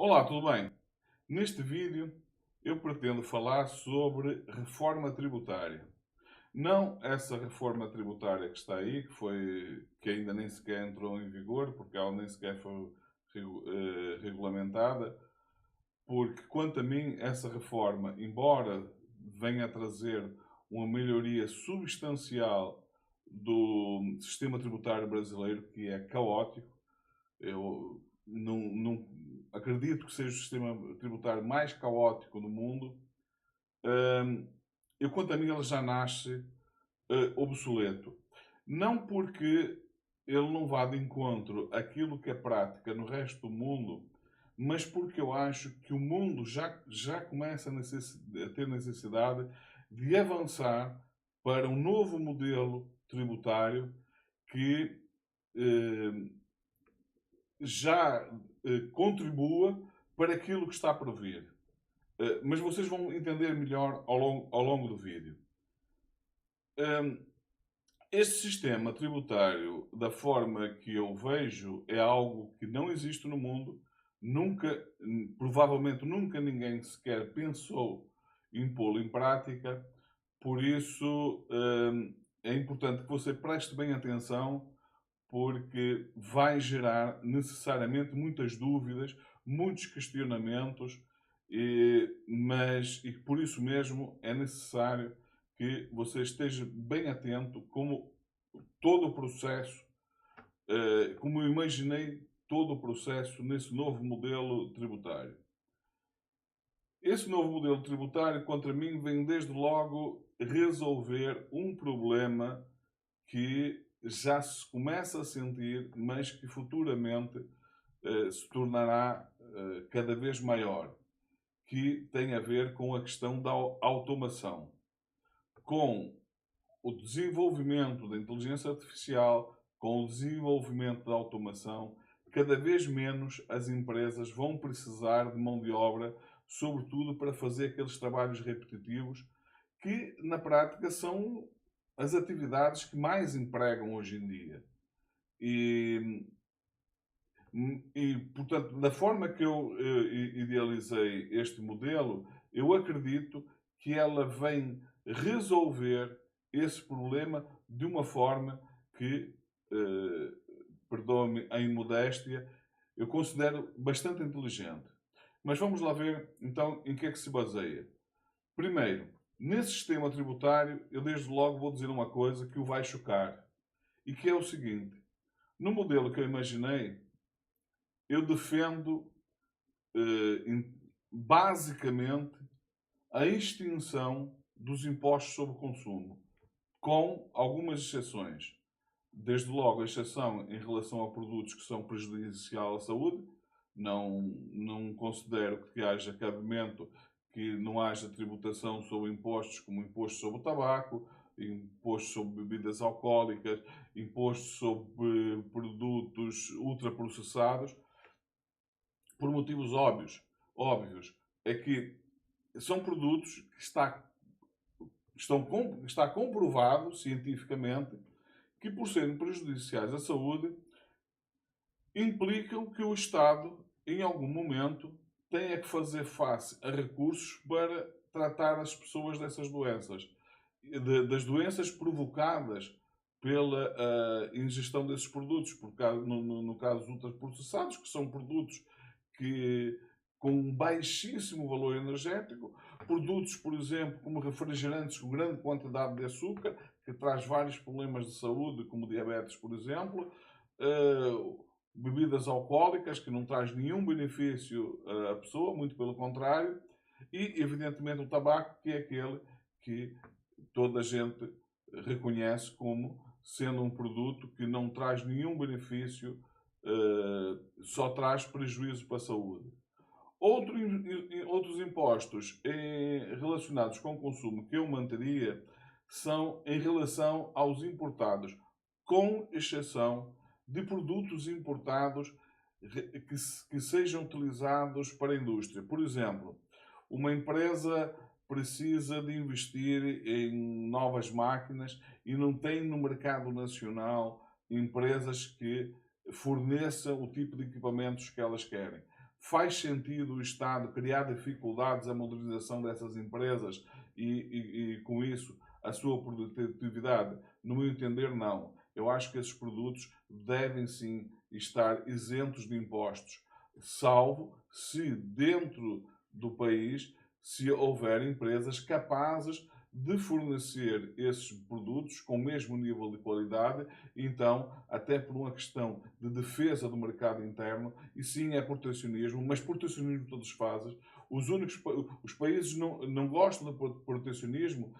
Olá, tudo bem? Neste vídeo eu pretendo falar sobre reforma tributária. Não essa reforma tributária que está aí, que ainda nem sequer entrou em vigor, porque ela nem sequer foi regulamentada, porque quanto a mim essa reforma, embora venha a trazer uma melhoria substancial do sistema tributário brasileiro, que é caótico, eu não acredito que seja o sistema tributário mais caótico do mundo. Hum, Eu, quanto a mim, ele já nasce obsoleto. Não porque ele não vá de encontro àquilo que é prática no resto do mundo, mas porque eu acho que o mundo já começa a ter necessidade de avançar para um novo modelo tributário que eh, já contribua para aquilo que está por vir. Mas vocês vão entender melhor ao longo do vídeo. Este sistema tributário, da forma que eu vejo, é algo que não existe no mundo. Nunca, provavelmente nunca ninguém sequer pensou em pô-lo em prática. Por isso, é importante que você preste bem atenção, porque vai gerar necessariamente muitas dúvidas, muitos questionamentos, e por isso mesmo é necessário que você esteja bem atento como todo o processo, como eu imaginei todo o processo nesse novo modelo tributário. Esse novo modelo tributário, contra mim, vem desde logo resolver um problema que já se começa a sentir, mas que futuramente se tornará cada vez maior, que tem a ver com a questão da automação. Com o desenvolvimento da inteligência artificial, com o desenvolvimento da automação, cada vez menos as empresas vão precisar de mão de obra, sobretudo para fazer aqueles trabalhos repetitivos que, na prática, são as atividades que mais empregam hoje em dia. E, portanto, da forma que eu idealizei este modelo, eu acredito que ela vem resolver esse problema de uma forma que, eh, perdoe-me a imodéstia, eu considero bastante inteligente. Mas vamos lá ver então em que é que se baseia. Primeiro, nesse sistema tributário, eu desde logo vou dizer uma coisa que o vai chocar, e que é o seguinte: no modelo que eu imaginei, eu defendo basicamente a extinção dos impostos sobre o consumo, com algumas exceções. Desde logo, a exceção em relação a produtos que são prejudiciais à saúde. Não considero que haja cabimento que não haja tributação sobre impostos como imposto sobre o tabaco, imposto sobre bebidas alcoólicas, imposto sobre produtos ultraprocessados, por motivos óbvios. É que são produtos que está comprovado cientificamente que, por serem prejudiciais à saúde, implicam que o Estado, em algum momento, tenha que fazer face a recursos para tratar as pessoas dessas doenças, das doenças provocadas pela ingestão desses produtos, no caso dos ultraprocessados, que são produtos que com um baixíssimo valor energético, produtos, por exemplo, como refrigerantes com grande quantidade de açúcar, que traz vários problemas de saúde, como diabetes, por exemplo, bebidas alcoólicas, que não traz nenhum benefício à pessoa, muito pelo contrário, e, evidentemente, o tabaco, que é aquele que toda a gente reconhece como sendo um produto que não traz nenhum benefício, só traz prejuízo para a saúde. Outros impostos relacionados com o consumo que eu manteria são em relação aos importados, com exceção de produtos importados que sejam utilizados para a indústria. Por exemplo, uma empresa precisa de investir em novas máquinas e não tem no mercado nacional empresas que forneçam o tipo de equipamentos que elas querem. Faz sentido o Estado criar dificuldades à modernização dessas empresas e com isso, a sua produtividade? No meu entender, não. Eu acho que esses produtos devem sim estar isentos de impostos, salvo se dentro do país se houver empresas capazes de fornecer esses produtos com o mesmo nível de qualidade, então, até por uma questão de defesa do mercado interno, e sim é protecionismo, mas protecionismo todos fazem. Os países não gostam de protecionismo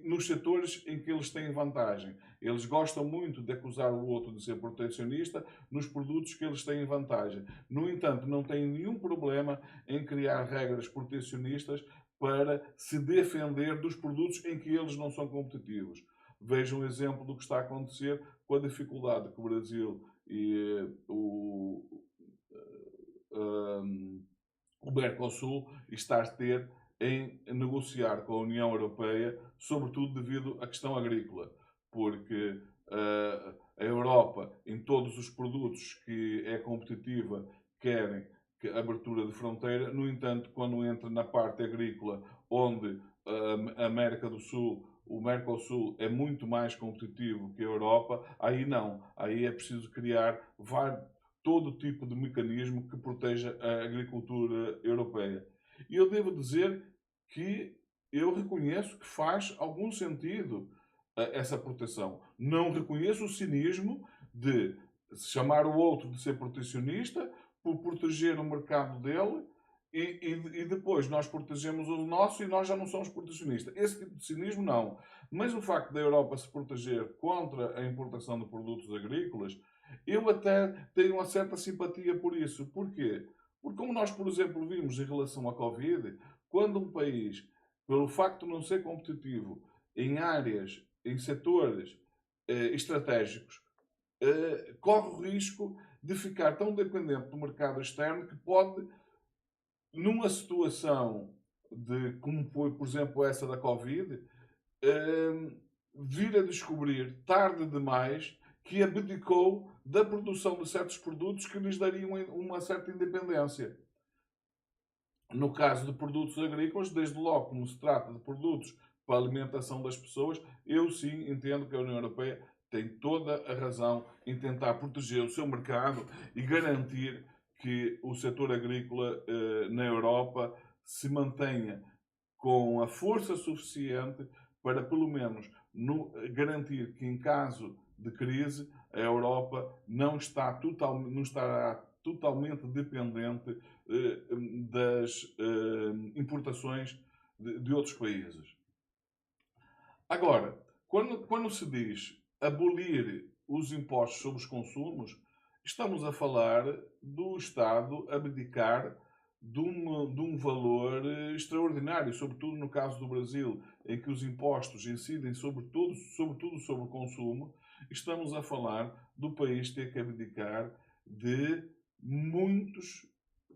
nos setores em que eles têm vantagem. Eles gostam muito de acusar o outro de ser protecionista nos produtos que eles têm vantagem. No entanto, não têm nenhum problema em criar regras protecionistas para se defender dos produtos em que eles não são competitivos. Vejam um exemplo do que está a acontecer com a dificuldade que o Brasil e o Mercosul está a ter em negociar com a União Europeia, sobretudo devido à questão agrícola, porque a Europa, em todos os produtos que é competitiva, querem abertura de fronteira. No entanto, quando entra na parte agrícola, onde a América do Sul, o Mercosul, é muito mais competitivo que a Europa, aí não. Aí é preciso criar todo tipo de mecanismo que proteja a agricultura europeia. E eu devo dizer que eu reconheço que faz algum sentido essa proteção. Não reconheço o cinismo de chamar o outro de ser protecionista por proteger o mercado dele e depois nós protegemos o nosso e nós já não somos protecionistas. Esse tipo de cinismo não. Mas o facto da Europa se proteger contra a importação de produtos agrícolas, eu até tenho uma certa simpatia por isso. Porquê? Porque como nós, por exemplo, vimos em relação à Covid, quando um país, pelo facto de não ser competitivo em áreas, em setores estratégicos, corre o risco de ficar tão dependente do mercado externo que pode, numa situação como foi, por exemplo, essa da Covid, vir a descobrir tarde demais que abdicou da produção de certos produtos que lhes dariam uma certa independência. No caso de produtos agrícolas, desde logo, como se trata de produtos para a alimentação das pessoas, eu sim entendo que a União Europeia tem toda a razão em tentar proteger o seu mercado e garantir que o setor agrícola na Europa se mantenha com a força suficiente para, pelo menos, garantir que, em caso de crise, a Europa não estará totalmente dependente das importações de outros países. Agora, quando se diz abolir os impostos sobre os consumos, estamos a falar do Estado abdicar de um valor extraordinário, sobretudo no caso do Brasil, em que os impostos incidem sobretudo sobre o consumo. Estamos a falar do país ter que abdicar de muitos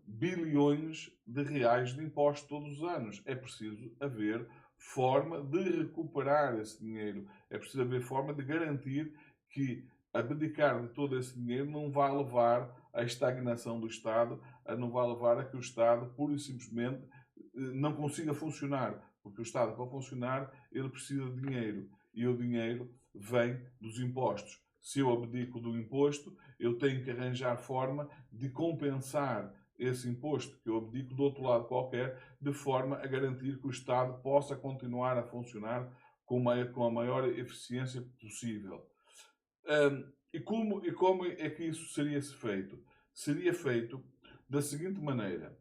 bilhões de reais de impostos todos os anos. É preciso haver forma de recuperar esse dinheiro. É preciso haver forma de garantir que abdicar de todo esse dinheiro não vai levar à estagnação do Estado, não vai levar a que o Estado, pura e simplesmente, não consiga funcionar. Porque o Estado, para funcionar, ele precisa de dinheiro. E o dinheiro vem dos impostos. Se eu abdico do imposto, eu tenho que arranjar forma de compensar esse imposto que eu abdico do outro lado qualquer, de forma a garantir que o Estado possa continuar a funcionar com a maior eficiência possível. E como é que isso seria feito? Seria feito da seguinte maneira: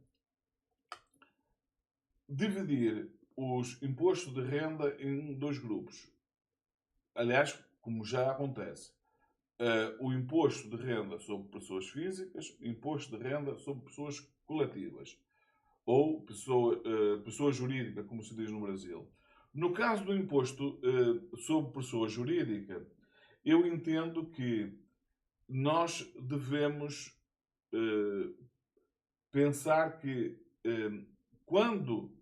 dividir os impostos de renda em dois grupos. Aliás, como já acontece. O imposto de renda sobre pessoas físicas, imposto de renda sobre pessoas coletivas ou pessoa jurídica, como se diz no Brasil. No caso do imposto sobre pessoa jurídica, eu entendo que nós devemos pensar que quando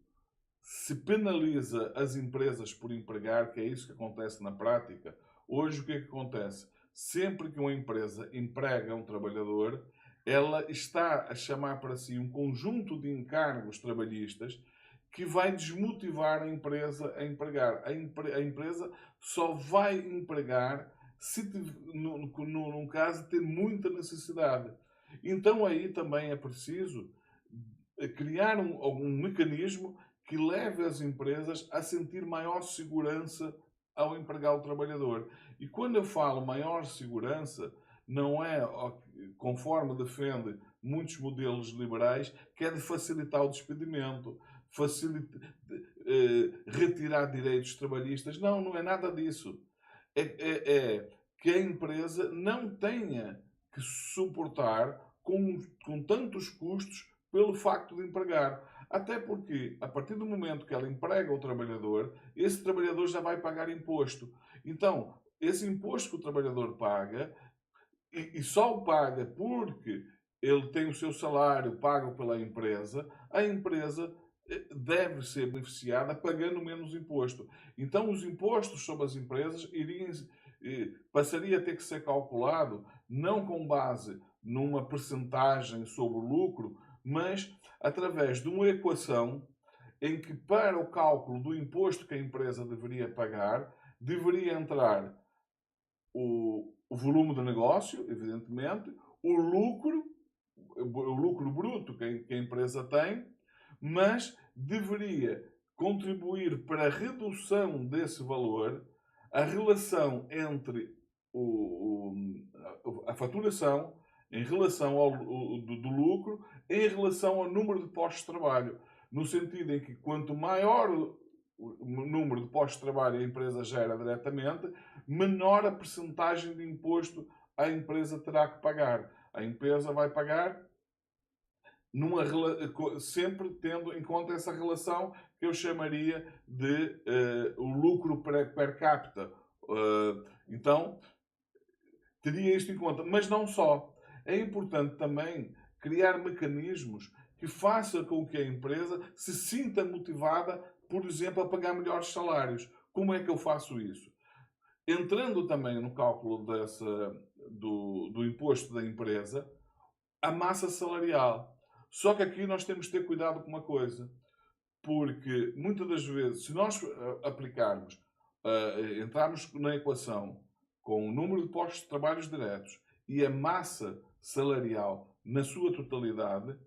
se penaliza as empresas por empregar, que é isso que acontece na prática, hoje o que é que acontece? Sempre que uma empresa emprega um trabalhador, ela está a chamar para si um conjunto de encargos trabalhistas que vai desmotivar a empresa a empregar. A empresa só vai empregar se, num caso, ter muita necessidade. Então aí também é preciso criar um mecanismo que leve as empresas a sentir maior segurança ao empregar o trabalhador. E quando eu falo maior segurança, não é, conforme defende muitos modelos liberais, que é de facilitar o despedimento, retirar direitos trabalhistas. Não, não é nada disso. É que a empresa não tenha que suportar com tantos custos pelo facto de empregar. Até porque, a partir do momento que ela emprega o trabalhador, esse trabalhador já vai pagar imposto. Então, esse imposto que o trabalhador paga, e só o paga porque ele tem o seu salário pago pela empresa, a empresa deve ser beneficiada pagando menos imposto. Então, os impostos sobre as empresas passaria a ter que ser calculado não com base numa percentagem sobre o lucro, mas através de uma equação em que, para o cálculo do imposto que a empresa deveria pagar, deveria entrar o volume de negócio, evidentemente, o lucro bruto que a empresa tem, mas deveria contribuir para a redução desse valor a relação entre a faturação em relação do lucro em relação ao número de postos de trabalho. No sentido em que quanto maior o número de postos de trabalho a empresa gera diretamente, menor a percentagem de imposto a empresa terá que pagar. A empresa vai pagar sempre tendo em conta essa relação que eu chamaria de o lucro per capita. Então, teria isto em conta. Mas não só. É importante também criar mecanismos que façam com que a empresa se sinta motivada, por exemplo, a pagar melhores salários. Como é que eu faço isso? Entrando também no cálculo do imposto da empresa, a massa salarial. Só que aqui nós temos de ter cuidado com uma coisa, porque muitas das vezes, se nós aplicarmos, entrarmos na equação com o número de postos de trabalho diretos e a massa salarial na sua totalidade,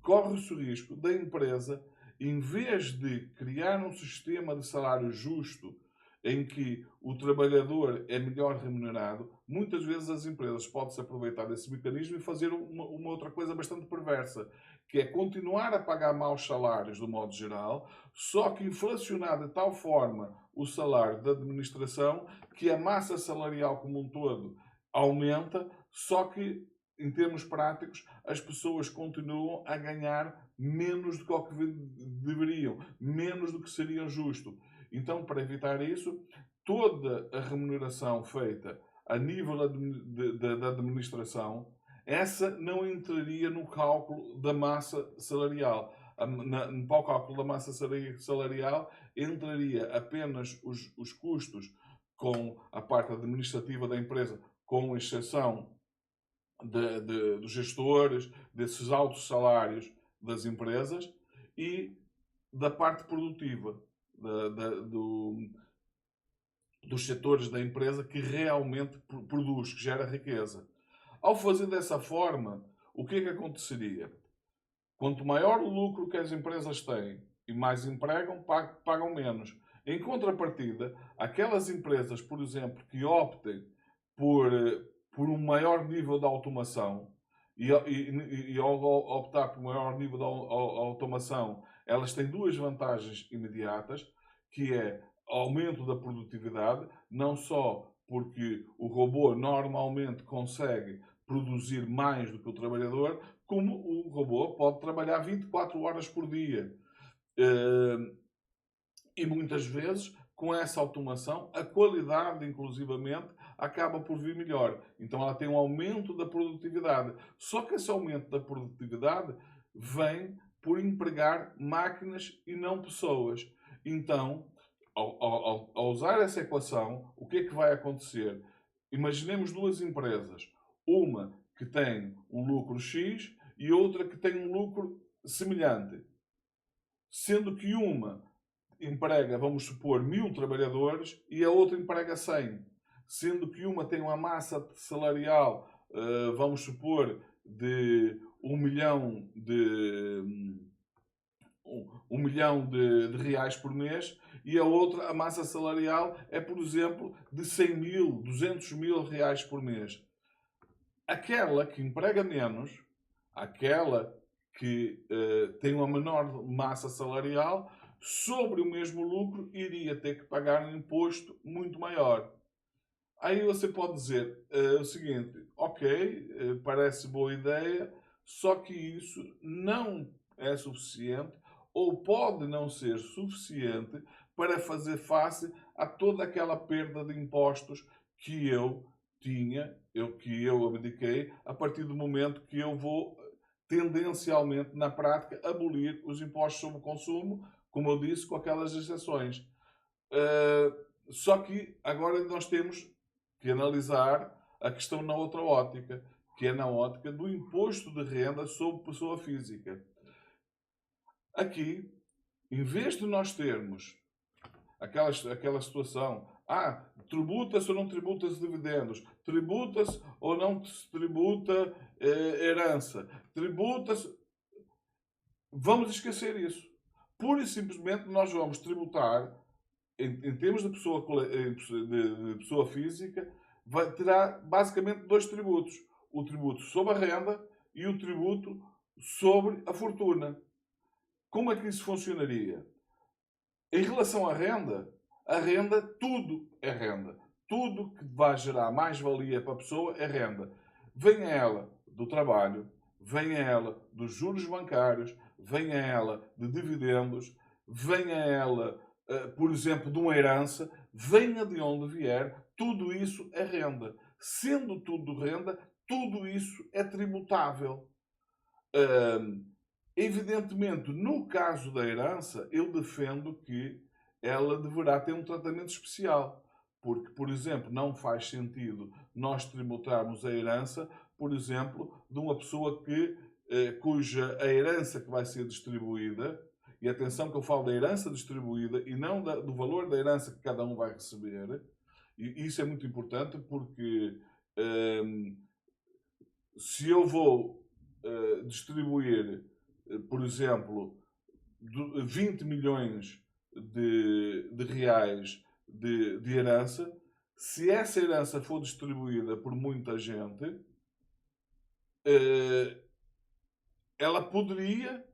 corre-se o risco da empresa, em vez de criar um sistema de salário justo em que o trabalhador é melhor remunerado, muitas vezes as empresas podem se aproveitar desse mecanismo e fazer uma outra coisa bastante perversa, que é continuar a pagar maus salários do modo geral, só que inflacionar de tal forma o salário da administração que a massa salarial como um todo aumenta, só que, em termos práticos, as pessoas continuam a ganhar menos do que deveriam, menos do que seria justo. Então, para evitar isso, toda a remuneração feita a nível da administração, essa não entraria no cálculo da massa salarial. Para o cálculo da massa salarial entraria apenas os custos com a parte administrativa da empresa, com exceção dos gestores, desses altos salários das empresas e da parte produtiva, dos setores da empresa que realmente produz, que gera riqueza. Ao fazer dessa forma, o que é que aconteceria? Quanto maior o lucro que as empresas têm e mais empregam, pagam menos. Em contrapartida, aquelas empresas, por exemplo, que optem por um maior nível de automação e ao optar por um maior nível de automação, elas têm duas vantagens imediatas, que é aumento da produtividade, não só porque o robô normalmente consegue produzir mais do que o trabalhador, como o robô pode trabalhar 24 horas por dia. E muitas vezes, com essa automação, a qualidade, inclusivamente, acaba por vir melhor. Então ela tem um aumento da produtividade. Só que esse aumento da produtividade vem por empregar máquinas e não pessoas. Então, ao usar essa equação, o que é que vai acontecer? Imaginemos duas empresas. Uma que tem um lucro X e outra que tem um lucro semelhante. Sendo que uma emprega, vamos supor, 1000 trabalhadores e a outra emprega 100. Sendo que uma tem uma massa salarial, vamos supor, de 1 milhão de reais por mês e a outra, a massa salarial, é, por exemplo, de 100 mil, 200 mil reais por mês. Aquela que emprega menos, aquela que tem uma menor massa salarial, sobre o mesmo lucro, iria ter que pagar um imposto muito maior. Aí você pode dizer o seguinte: ok, parece boa ideia, só que isso não é suficiente ou pode não ser suficiente para fazer face a toda aquela perda de impostos que eu tinha, que eu abdiquei, a partir do momento que eu vou tendencialmente, na prática, abolir os impostos sobre o consumo, como eu disse, com aquelas exceções. Só que agora nós temos que analisar a questão na outra ótica, que é na ótica do imposto de renda sobre pessoa física. Aqui, em vez de nós termos aquela situação, tributa-se ou não tributa-se dividendos, tributa-se ou não se tributa herança, tributa-se... Vamos esquecer isso. Pura e simplesmente nós vamos tributar, em termos de pessoa física, terá basicamente 2 tributos. O tributo sobre a renda e o tributo sobre a fortuna. Como é que isso funcionaria? Em relação à renda, tudo é renda. Tudo que vai gerar mais-valia para a pessoa é renda. Venha ela do trabalho, venha ela dos juros bancários, venha ela de dividendos, venha ela, por exemplo, de uma herança, venha de onde vier, tudo isso é renda. Sendo tudo renda, tudo isso é tributável. Evidentemente, no caso da herança, eu defendo que ela deverá ter um tratamento especial. Porque, por exemplo, não faz sentido nós tributarmos a herança, por exemplo, de uma pessoa cuja a herança que vai ser distribuída, e atenção que eu falo da herança distribuída e não do valor da herança que cada um vai receber, e isso é muito importante porque se eu vou distribuir, por exemplo, 20 milhões de reais de herança, se essa herança for distribuída por muita gente, ela poderia,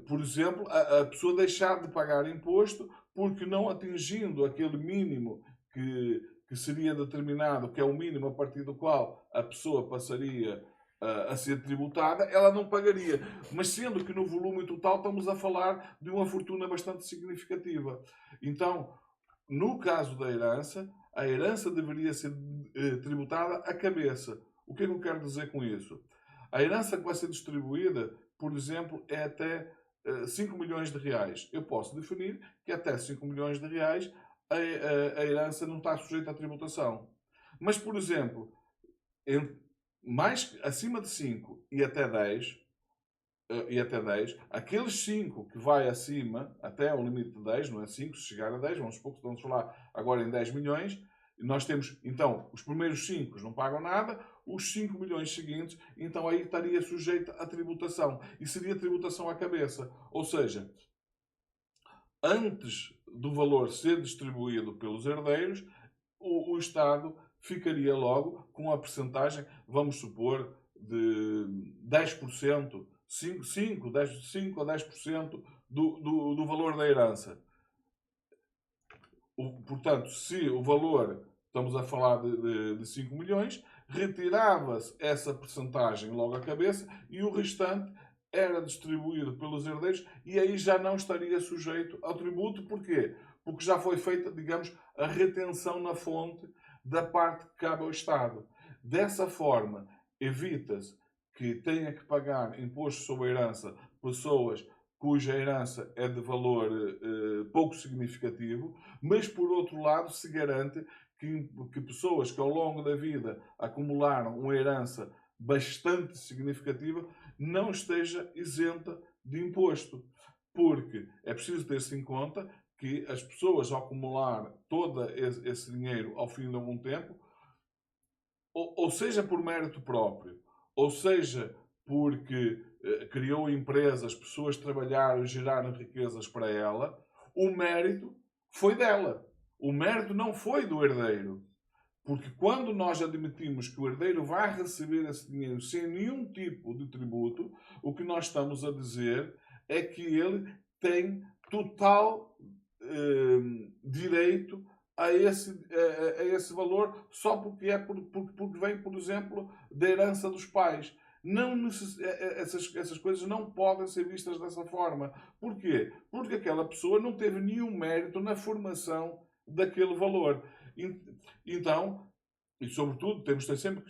por exemplo, a pessoa deixar de pagar imposto porque não atingindo aquele mínimo que seria determinado, que é o mínimo a partir do qual a pessoa passaria a ser tributada, ela não pagaria. Mas sendo que no volume total estamos a falar de uma fortuna bastante significativa. Então, no caso da herança, a herança deveria ser tributada à cabeça. O que é que eu quero dizer com isso? A herança que vai ser distribuída, por exemplo, é até 5 milhões de reais. Eu posso definir que até 5 milhões de reais a herança não está sujeita à tributação. Mas, por exemplo, acima de 5 e até 10, aqueles 5 que vai acima, até o limite de 10, não é 5, se chegar a 10, vamos supor que estamos a falar agora em 10 milhões, nós temos, então, os primeiros 5 não pagam nada, os 5 milhões seguintes, então aí estaria sujeito à tributação. E seria tributação à cabeça. Ou seja, antes do valor ser distribuído pelos herdeiros, o Estado ficaria logo com a percentagem, vamos supor, de 10%, 5 a 10% do valor da herança. Portanto, se o valor, estamos a falar de 5 milhões, retirava-se essa percentagem logo à cabeça e o restante era distribuído pelos herdeiros e aí já não estaria sujeito ao tributo. Porquê? Porque já foi feita, digamos, a retenção na fonte da parte que cabe ao Estado. Dessa forma, evita-se que tenha que pagar imposto sobre a herança pessoas cuja herança é de valor pouco significativo, mas por outro lado se garante que pessoas que ao longo da vida acumularam uma herança bastante significativa não esteja isenta de imposto. Porque é preciso ter-se em conta que as pessoas, ao acumular todo esse dinheiro ao fim de algum tempo, ou seja por mérito próprio, ou seja porque criou empresas, pessoas trabalharam e geraram riquezas para ela, o mérito foi dela. O mérito não foi do herdeiro. Porque quando nós admitimos que o herdeiro vai receber esse dinheiro sem nenhum tipo de tributo, o que nós estamos a dizer é que ele tem total direito a esse valor só porque vem, por exemplo, da herança dos pais. Não essas coisas não podem ser vistas dessa forma. Porquê? Porque aquela pessoa não teve nenhum mérito na formação daquele valor. Então, e sobretudo, temos de ter sempre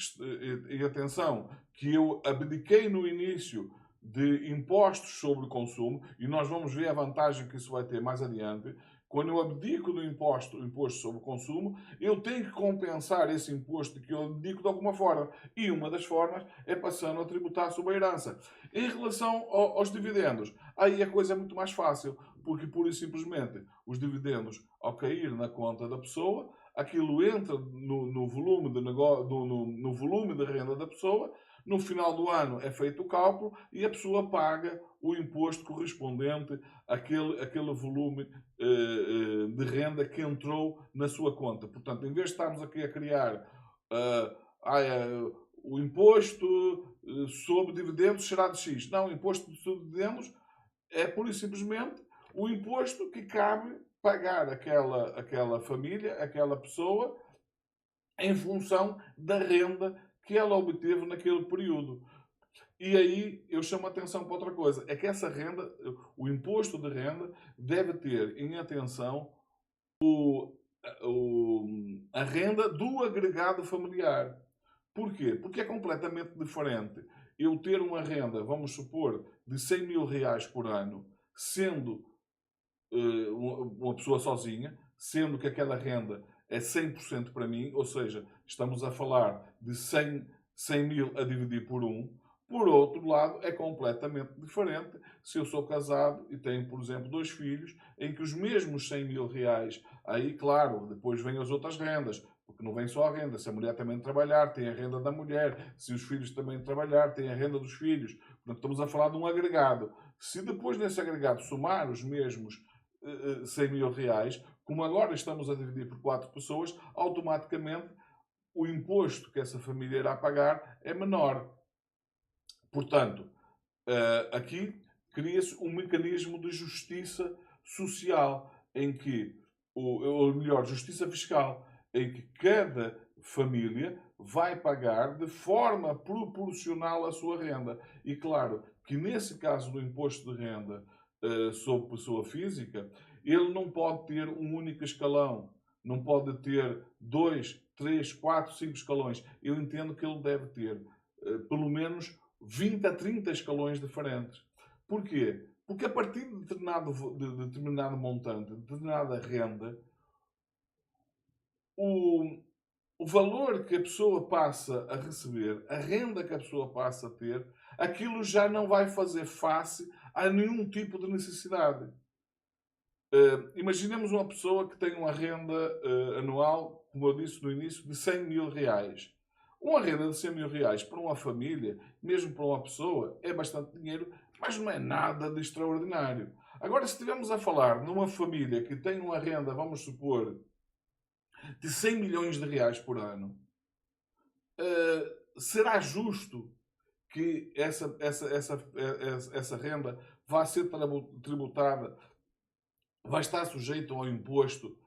em atenção que eu abdiquei no início de impostos sobre o consumo, e nós vamos ver a vantagem que isso vai ter mais adiante. Quando eu abdico do imposto sobre o consumo, eu tenho que compensar esse imposto que eu abdico de alguma forma. E uma das formas é passando a tributar sobre a herança. Em relação aos dividendos, aí a coisa é muito mais fácil, porque pura e simplesmente os dividendos, ao cair na conta da pessoa, aquilo entra no volume de no volume de renda da pessoa, no final do ano é feito o cálculo e a pessoa paga o imposto correspondente àquele volume de renda que entrou na sua conta. Portanto, em vez de estarmos aqui a criar o imposto sobre dividendos será de X. Não, o imposto sobre dividendos é pura e simplesmente o imposto que cabe pagar aquela família, aquela pessoa, em função da renda que ela obteve naquele período. E aí eu chamo a atenção para outra coisa. É que essa renda, o imposto de renda, deve ter em atenção a renda do agregado familiar. Porquê? Porque é completamente diferente eu ter uma renda, vamos supor, de 100 mil reais por ano, sendo uma pessoa sozinha, sendo que aquela renda é 100% para mim, ou seja, estamos a falar de 100 mil a dividir por 1. Por outro lado, é completamente diferente se eu sou casado e tenho, por exemplo, 2 filhos, em que os mesmos 100 mil reais, aí, claro, depois vêm as outras rendas, porque não vem só a renda. Se a mulher também trabalhar, tem a renda da mulher. Se os filhos também trabalhar, tem a renda dos filhos. Portanto, estamos a falar de um agregado. Se depois nesse agregado somar os mesmos 100 mil reais, como agora estamos a dividir por 4 pessoas, automaticamente o imposto que essa família irá pagar é menor. Portanto, aqui cria-se um mecanismo de justiça social, em que, ou melhor, justiça fiscal, em que cada família vai pagar de forma proporcional à sua renda. E claro que nesse caso do imposto de renda sobre pessoa física, ele não pode ter um único escalão, não pode ter 2, 3, 4, 5 escalões. Eu entendo que ele deve ter pelo menos 20 a 30 escalões diferentes. Porquê? Porque a partir de determinado montante, de determinada renda, o valor que a pessoa passa a receber, a renda que a pessoa passa a ter, aquilo já não vai fazer face a nenhum tipo de necessidade. Imaginemos uma pessoa que tem uma renda anual, como eu disse no início, de 100 mil reais. Uma renda de 100 mil reais para uma família, mesmo para uma pessoa, é bastante dinheiro, mas não é nada de extraordinário. Agora, se estivermos a falar numa família que tem uma renda, vamos supor, de 100 milhões de reais por ano, será justo que essa renda vá ser tributada, vai estar sujeita ao imposto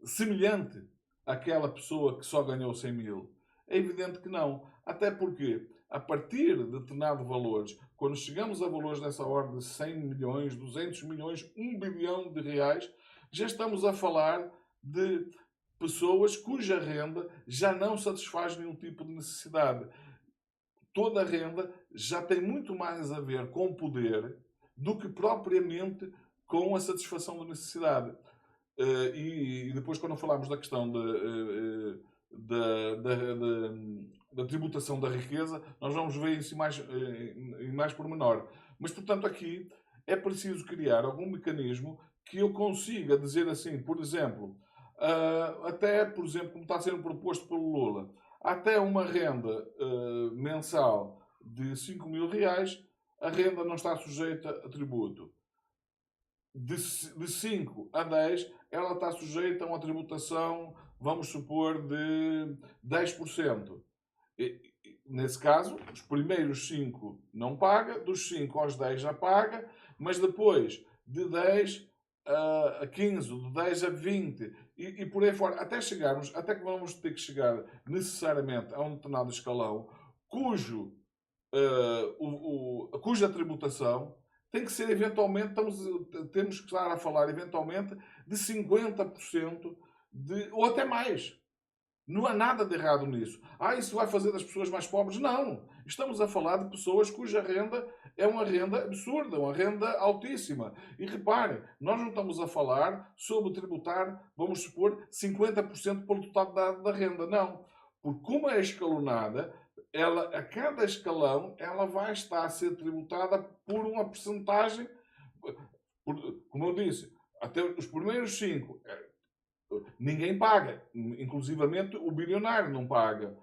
semelhante àquela pessoa que só ganhou 100 mil? É evidente que não. Até porque, a partir de determinados valores, quando chegamos a valores dessa ordem de 100 milhões, 200 milhões, 1 bilhão de reais, já estamos a falar de pessoas cuja renda já não satisfaz nenhum tipo de necessidade. Toda a renda já tem muito mais a ver com poder do que propriamente com a satisfação da necessidade. E depois, quando falamos da questão da tributação da riqueza, nós vamos ver isso em mais pormenor. Mas, portanto, aqui é preciso criar algum mecanismo que eu consiga dizer assim, por exemplo, até, por exemplo, como está sendo proposto pelo Lula, até uma renda mensal de 5.000 reais, a renda não está sujeita a tributo. De 5 a 10, ela está sujeita a uma tributação, vamos supor, de 10%. Nesse caso, os primeiros 5 não paga, dos 5 aos 10 já paga, mas depois de 10 a 15, de 10 a 20 e por aí fora, até que vamos ter que chegar necessariamente a um determinado escalão cuja tributação tem que ser eventualmente, temos que estar a falar eventualmente de 50% ou até mais. Não há nada de errado nisso. Isso vai fazer das pessoas mais pobres? Não. Estamos a falar de pessoas cuja renda é uma renda absurda, uma renda altíssima. E reparem, nós não estamos a falar sobre tributar, vamos supor, 50% pelo total da renda. Não. Porque como é escalonada, a cada escalão, ela vai estar a ser tributada por uma percentagem, como eu disse, até os primeiros 5, ninguém paga, inclusivamente o bilionário não paga.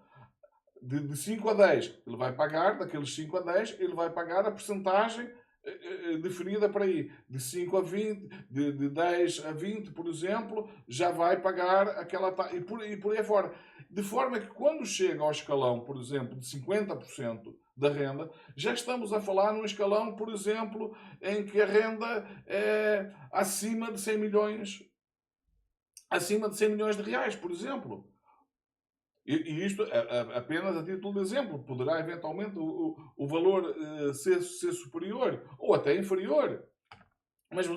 De 5 a 10, ele vai pagar, daqueles 5 a 10, ele vai pagar a percentagem definida para aí. De 5 a 20, de 10 a 20, por exemplo, já vai pagar aquela taxa, e por aí fora. De forma que quando chega ao escalão, por exemplo, de 50% da renda, já estamos a falar num escalão, por exemplo, em que a renda é acima de 100 milhões de reais, por exemplo. E isto apenas a título de exemplo. Poderá eventualmente o valor ser superior ou até inferior. Mas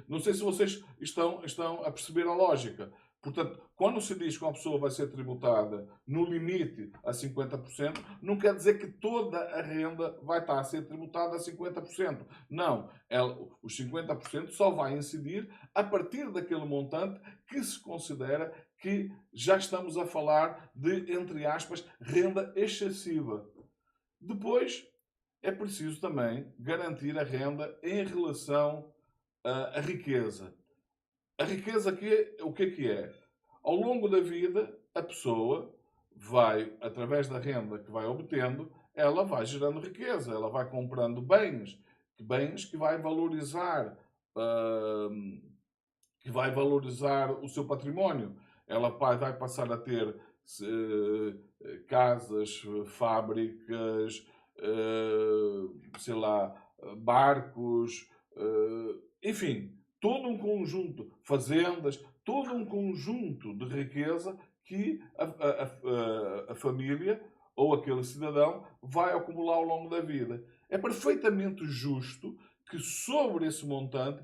não sei se vocês estão a perceber a lógica. Portanto, quando se diz que uma pessoa vai ser tributada no limite a 50%, não quer dizer que toda a renda vai estar a ser tributada a 50%. Não. Os 50% só vai incidir a partir daquele montante que se considera que já estamos a falar de, entre aspas, renda excessiva. Depois, é preciso também garantir a renda em relação à riqueza. A riqueza o que é? Ao longo da vida, a pessoa vai, através da renda que vai obtendo, ela vai gerando riqueza, ela vai comprando bens que vai valorizar o seu património. Ela vai passar a ter casas, fábricas, sei lá, barcos, enfim, todo um conjunto, fazendas, todo um conjunto de riqueza que a família ou aquele cidadão vai acumular ao longo da vida. É perfeitamente justo que sobre esse montante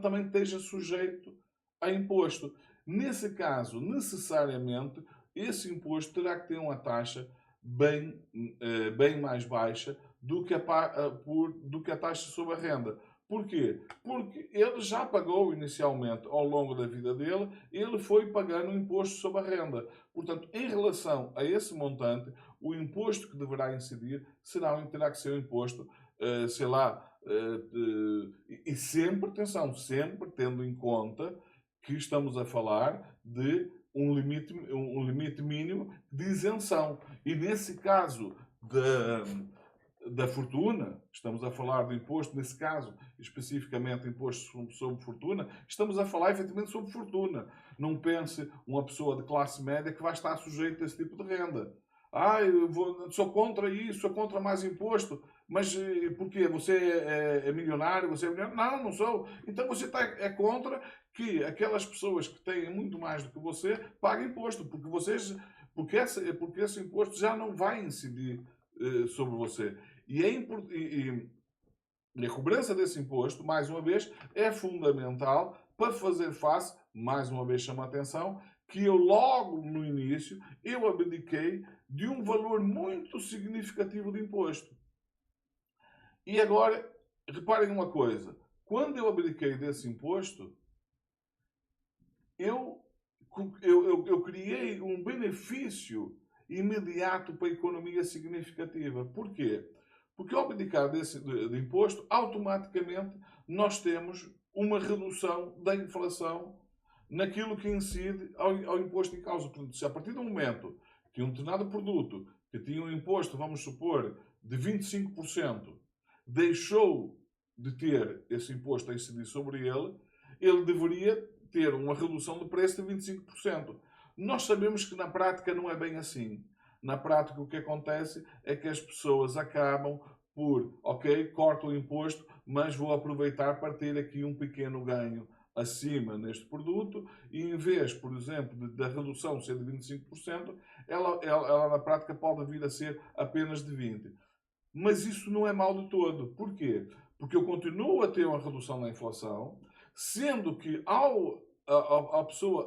também esteja sujeito a imposto. Nesse caso, necessariamente, esse imposto terá que ter uma taxa bem mais baixa do que a taxa sobre a renda. Porquê? Porque ele já pagou inicialmente, ao longo da vida dele, ele foi pagando o imposto sobre a renda. Portanto, em relação a esse montante, o imposto que deverá incidir terá que ser um imposto, sei lá, e sempre, atenção, sempre tendo em conta que estamos a falar de um limite mínimo de isenção. E nesse caso da fortuna, estamos a falar de imposto, nesse caso, especificamente imposto sobre fortuna, estamos a falar efetivamente sobre fortuna. Não pense uma pessoa de classe média que vai estar sujeita a esse tipo de renda. Sou contra isso, sou contra mais imposto. Mas porquê? Você é milionário? Você é milionário? Não, não sou. Então você é contra que aquelas pessoas que têm muito mais do que você paguem imposto, porque esse imposto já não vai incidir sobre você. E a cobrança desse imposto, mais uma vez, é fundamental para fazer face, mais uma vez chamo a atenção, que eu logo no início, eu abdiquei de um valor muito significativo de imposto. E agora, reparem uma coisa. Quando eu abdiquei desse imposto, eu, eu criei um benefício imediato para a economia significativa. Porquê? Porque ao abdicar de imposto, automaticamente nós temos uma redução da inflação naquilo que incide ao imposto em causa. Portanto, se a partir do momento que um determinado produto que tinha um imposto, vamos supor, de 25%, deixou de ter esse imposto a incidir sobre ele, ele deveria ter uma redução de preço de 25%. Nós sabemos que na prática não é bem assim. Na prática, o que acontece é que as pessoas acabam por, ok, corto o imposto, mas vou aproveitar para ter aqui um pequeno ganho acima neste produto e em vez, por exemplo, da redução ser de 25%, ela na prática pode vir a ser apenas de 20%. Mas isso não é mal de todo. Porquê? Porque eu continuo a ter uma redução da inflação, sendo que a pessoa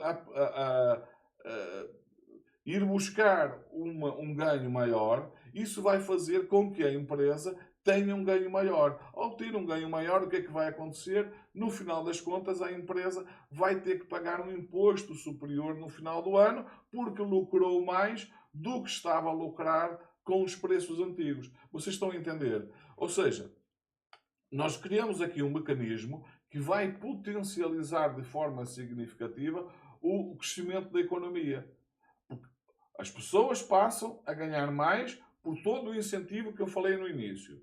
ir buscar um ganho maior, isso vai fazer com que a empresa tenha um ganho maior. Ao ter um ganho maior, o que é que vai acontecer? No final das contas, a empresa vai ter que pagar um imposto superior no final do ano, porque lucrou mais do que estava a lucrar com os preços antigos. Vocês estão a entender? Ou seja, nós criamos aqui um mecanismo que vai potencializar de forma significativa o crescimento da economia. As pessoas passam a ganhar mais por todo o incentivo que eu falei no início.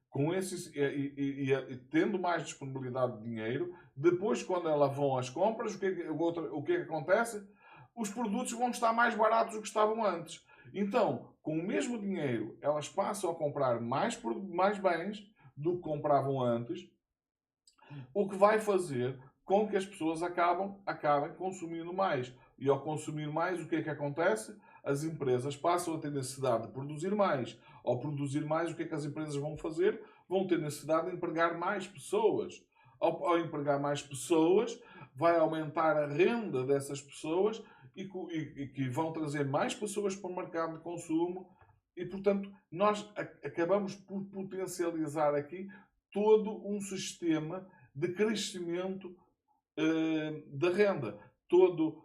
Com esse, e tendo mais disponibilidade de dinheiro, depois, quando elas vão às compras, o que é que acontece? Os produtos vão estar mais baratos do que estavam antes. Então, com o mesmo dinheiro, elas passam a comprar mais bens do que compravam antes, o que vai fazer com que as pessoas acabem consumindo mais. E ao consumir mais, o que é que acontece? As empresas passam a ter necessidade de produzir mais. Ao produzir mais, o que é que as empresas vão fazer? Vão ter necessidade de empregar mais pessoas. Ao empregar mais pessoas, vai aumentar a renda dessas pessoas e que vão trazer mais pessoas para o mercado de consumo. E, portanto, nós acabamos por potencializar aqui todo um sistema de crescimento da renda, todo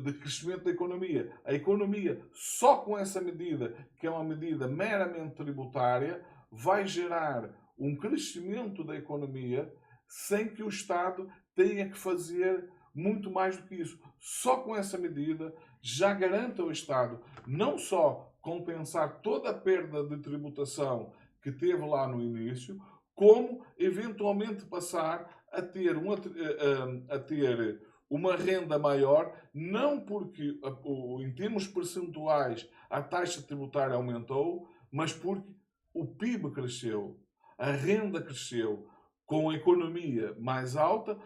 de crescimento da economia. A economia, só com essa medida, que é uma medida meramente tributária, vai gerar um crescimento da economia sem que o Estado tenha que fazer muito mais do que isso. Só com essa medida já garante ao Estado não só compensar toda a perda de tributação que teve lá no início, como eventualmente passar a ter uma renda maior, não porque em termos percentuais a taxa tributária aumentou, mas porque o PIB cresceu, a renda cresceu. Com a economia mais alta,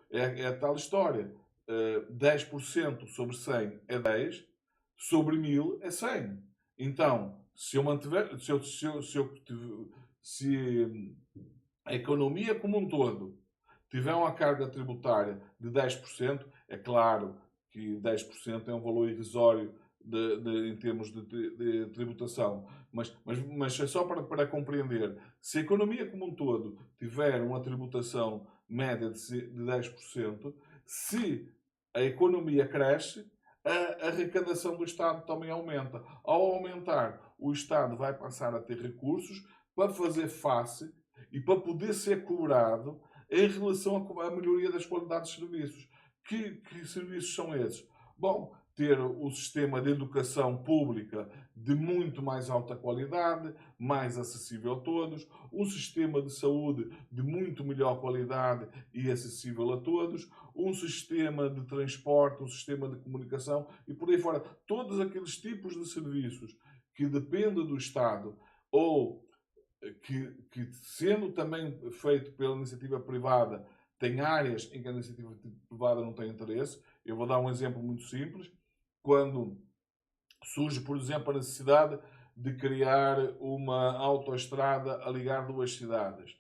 é a tal história. 10% sobre 100 é 10, sobre 1000 é 100. Então, se eu mantiver, se a economia como um todo tiver uma carga tributária de 10%, é claro que 10% é um valor irrisório em termos de tributação, mas é só para compreender. Se a economia como um todo tiver uma tributação média de 10%, se a economia cresce, a arrecadação do Estado também aumenta. Ao aumentar, o Estado vai passar a ter recursos para fazer face e para poder ser cobrado em relação à melhoria das qualidades de serviços. Que serviços são esses? Bom, ter o sistema de educação pública de muito mais alta qualidade, mais acessível a todos, um sistema de saúde de muito melhor qualidade e acessível a todos, um sistema de transporte, um sistema de comunicação e por aí fora. Todos aqueles tipos de serviços que dependem do Estado ou que sendo também feito pela iniciativa privada, tem áreas em que a iniciativa privada não tem interesse. Eu vou dar um exemplo muito simples. Quando surge, por exemplo, a necessidade de criar uma autoestrada a ligar duas cidades,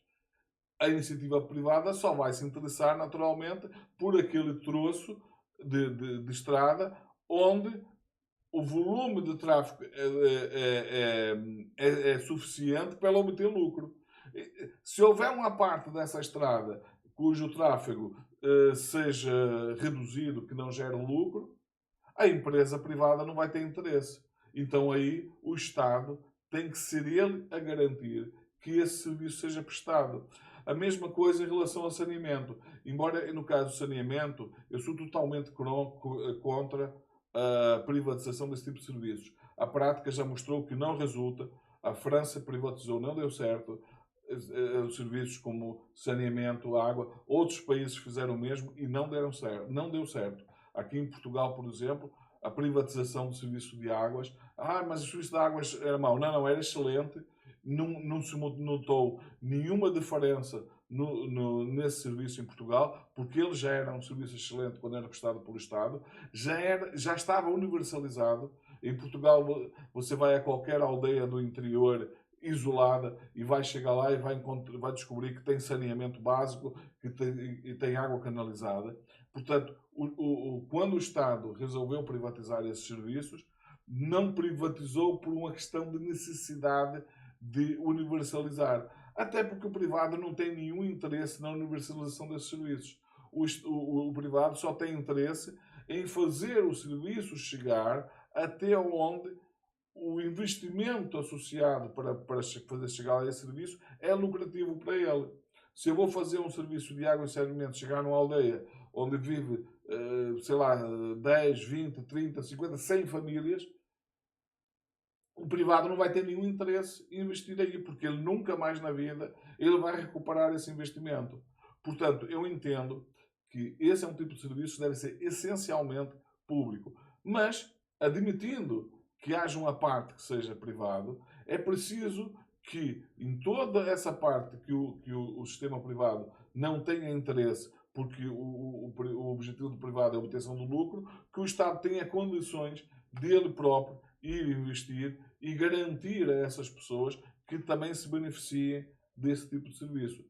a iniciativa privada só vai se interessar, naturalmente, por aquele troço de estrada onde o volume de tráfego é suficiente para ela obter lucro. Se houver uma parte dessa estrada cujo tráfego seja reduzido, que não gere lucro, a empresa privada não vai ter interesse. Então aí o Estado tem que ser ele a garantir que esse serviço seja prestado. A mesma coisa em relação ao saneamento. Embora no caso do saneamento, eu sou totalmente contra a privatização desse tipo de serviços. A prática já mostrou que não resulta. A França privatizou, não deu certo. Os serviços como saneamento, água, outros países fizeram o mesmo e não deram certo, não deu certo. Aqui em Portugal, por exemplo, a privatização do serviço de águas. Mas o serviço de águas era mau. Não, era excelente. Não se notou nenhuma diferença nesse serviço em Portugal, porque ele já era um serviço excelente quando era prestado pelo Estado, já estava universalizado. Em Portugal, você vai a qualquer aldeia do interior isolada e vai chegar lá e vai descobrir que tem saneamento básico e tem água canalizada. Portanto, quando o Estado resolveu privatizar esses serviços, não privatizou por uma questão de necessidade de universalizar. Até porque o privado não tem nenhum interesse na universalização desses serviços. O privado só tem interesse em fazer o serviço chegar até onde o investimento associado para fazer chegar a esse serviço é lucrativo para ele. Se eu vou fazer um serviço de água e saneamento, chegar numa aldeia onde vive, sei lá, 10, 20, 30, 50, 100 famílias, o privado não vai ter nenhum interesse em investir aí, porque ele nunca mais na vida ele vai recuperar esse investimento. Portanto, eu entendo que esse é um tipo de serviço que deve ser essencialmente público. Mas, admitindo que haja uma parte que seja privado, é preciso que em toda essa parte que o sistema privado não tenha interesse, porque o objetivo do privado é a obtenção do lucro, que o Estado tenha condições dele próprio ir investir e garantir a essas pessoas que também se beneficiem desse tipo de serviço.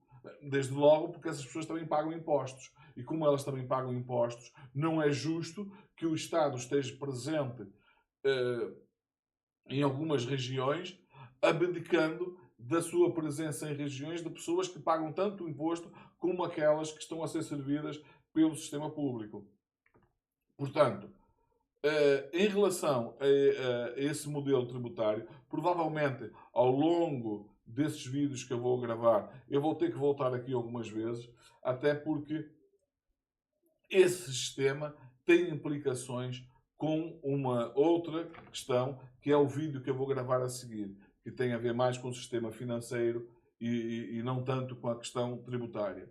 Desde logo porque essas pessoas também pagam impostos. E como elas também pagam impostos, não é justo que o Estado esteja presente em algumas regiões, abdicando da sua presença em regiões de pessoas que pagam tanto imposto como aquelas que estão a ser servidas pelo sistema público. Portanto, em relação a esse modelo tributário, provavelmente ao longo desses vídeos que eu vou gravar, eu vou ter que voltar aqui algumas vezes, até porque esse sistema tem implicações com uma outra questão, que é o vídeo que eu vou gravar a seguir, que tem a ver mais com o sistema financeiro e não tanto com a questão tributária.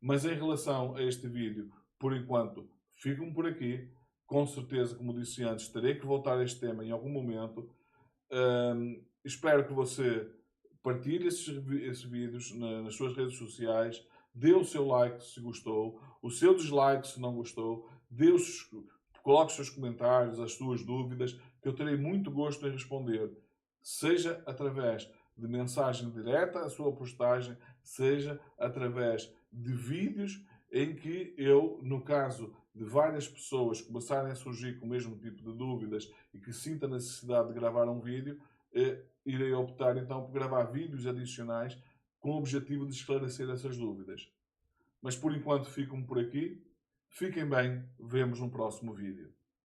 Mas em relação a este vídeo, por enquanto, ficam por aqui. Com certeza, como disse antes, terei que voltar a este tema em algum momento. Espero que você partilhe esses vídeos nas suas redes sociais, dê o seu like se gostou, o seu dislike se não gostou, coloque os seus comentários, as suas dúvidas, que eu terei muito gosto em responder, seja através de mensagem direta à sua postagem, seja através de vídeos em que eu, no caso de várias pessoas começarem a surgir com o mesmo tipo de dúvidas e que sinta a necessidade de gravar um vídeo, irei optar então por gravar vídeos adicionais com o objetivo de esclarecer essas dúvidas. Mas por enquanto ficam por aqui. Fiquem bem, vemos no próximo vídeo.